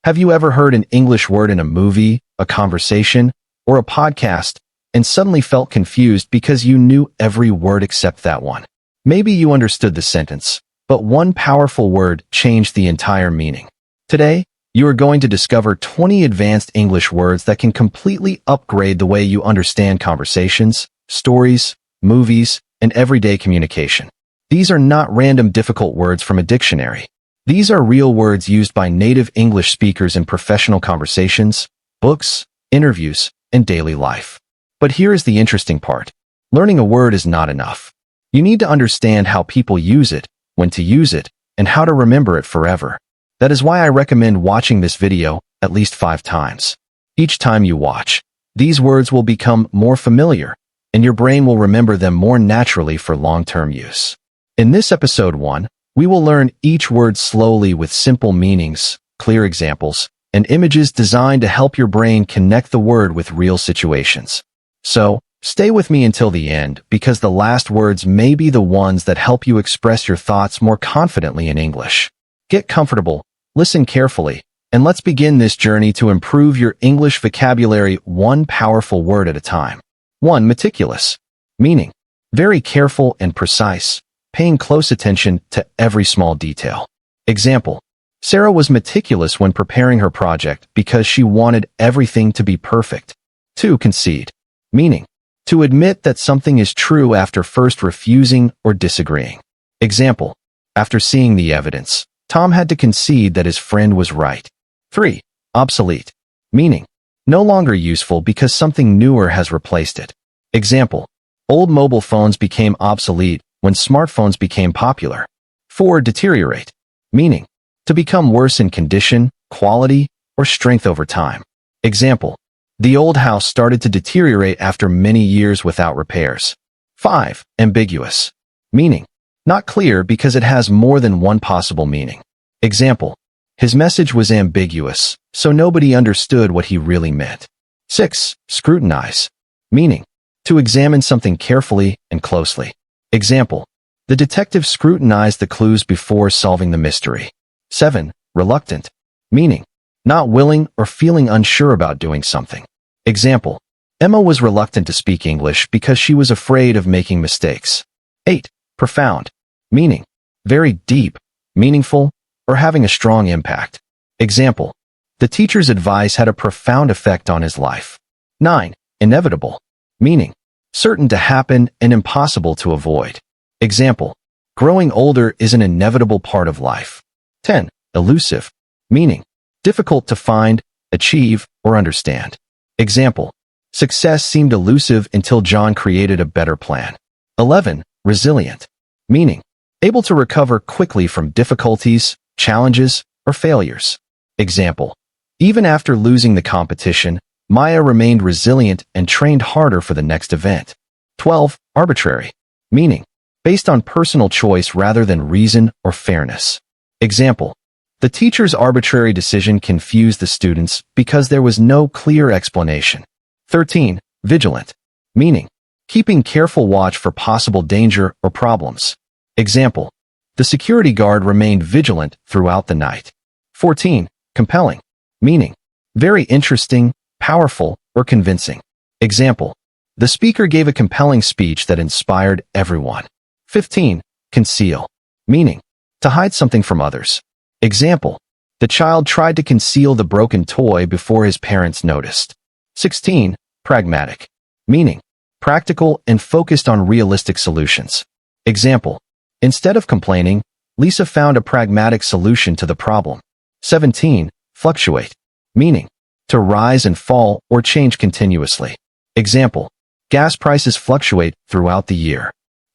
Have you ever heard an English word in a movie, a conversation, or a podcast, and suddenly felt confused because you knew every word except that one? Maybe you understood the sentence, but one powerful word changed the entire meaning. Today, you are going to discover 20 advanced English words that can completely upgrade the way you understand conversations, stories, movies, and everyday communication. These are not random difficult words from a dictionary. These are real words used by native English speakers in professional conversations, books, interviews, and daily life. But here is the interesting part. Learning a word is not enough. You need to understand how people use it, when to use it, and how to remember it forever. That is why I recommend watching this video at least 5 times. Each time you watch, these words will become more familiar, and your brain will remember them more naturally for long-term use. In this episode 1, we will learn each word slowly with simple meanings, clear examples, and images designed to help your brain connect the word with real situations. So, stay with me until the end because the last words may be the ones that help you express your thoughts more confidently in English. Get comfortable, listen carefully, and let's begin this journey to improve your English vocabulary one powerful word at a time. 1. Meticulous. Meaning: very careful and precise, paying close attention to every small detail. Example: Sarah was meticulous when preparing her project because she wanted everything to be perfect. 2. Concede. Meaning: to admit that something is true after first refusing or disagreeing. Example: after seeing the evidence, Tom had to concede that his friend was right. 3. Obsolete. Meaning: no longer useful because something newer has replaced it. Example: old mobile phones became obsolete when smartphones became popular. 4. Deteriorate. Meaning: to become worse in condition, quality, or strength over time. Example: the old house started to deteriorate after many years without repairs. 5. Ambiguous. Meaning: not clear because it has more than one possible meaning. Example: his message was ambiguous, so nobody understood what he really meant. 6. Scrutinize. Meaning: to examine something carefully and closely. Example: the detective scrutinized the clues before solving the mystery. 7. Reluctant. Meaning: not willing or feeling unsure about doing something. Example: Emma was reluctant to speak English because she was afraid of making mistakes. 8. Profound. Meaning: very deep, meaningful, or having a strong impact. Example: the teacher's advice had a profound effect on his life. 9. Inevitable. Meaning: certain to happen and impossible to avoid. Example: growing older is an inevitable part of life. 10. Elusive. Meaning: difficult to find, achieve, or understand. Example: success seemed elusive until John created a better plan. 11. Resilient. Meaning: able to recover quickly from difficulties, challenges, or failures. Example: even after losing the competition, Maya remained resilient and trained harder for the next event. 12. Arbitrary. Meaning: based on personal choice rather than reason or fairness. Example: the teacher's arbitrary decision confused the students because there was no clear explanation. 13. Vigilant. Meaning: keeping careful watch for possible danger or problems. Example: the security guard remained vigilant throughout the night. 14. Compelling. Meaning: very interesting, powerful, or convincing. Example: the speaker gave a compelling speech that inspired everyone. 15. Conceal. Meaning: to hide something from others. Example: the child tried to conceal the broken toy before his parents noticed. 16. Pragmatic. Meaning: practical and focused on realistic solutions. Example: instead of complaining, Lisa found a pragmatic solution to the problem. 17. Fluctuate. Meaning: to rise and fall or change continuously. Example: gas prices fluctuate throughout the year.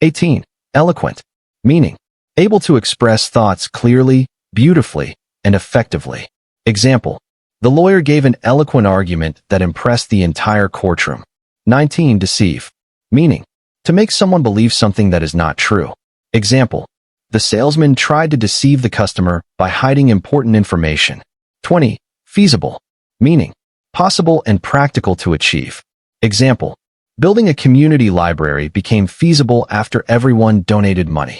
18. Eloquent. Meaning: able to express thoughts clearly, beautifully, and effectively. Example: the lawyer gave an eloquent argument that impressed the entire courtroom. 19. Deceive. Meaning: to make someone believe something that is not true. Example: the salesman tried to deceive the customer by hiding important information. 20. Feasible. Meaning: possible and practical to achieve. Example: building a community library became feasible after everyone donated money.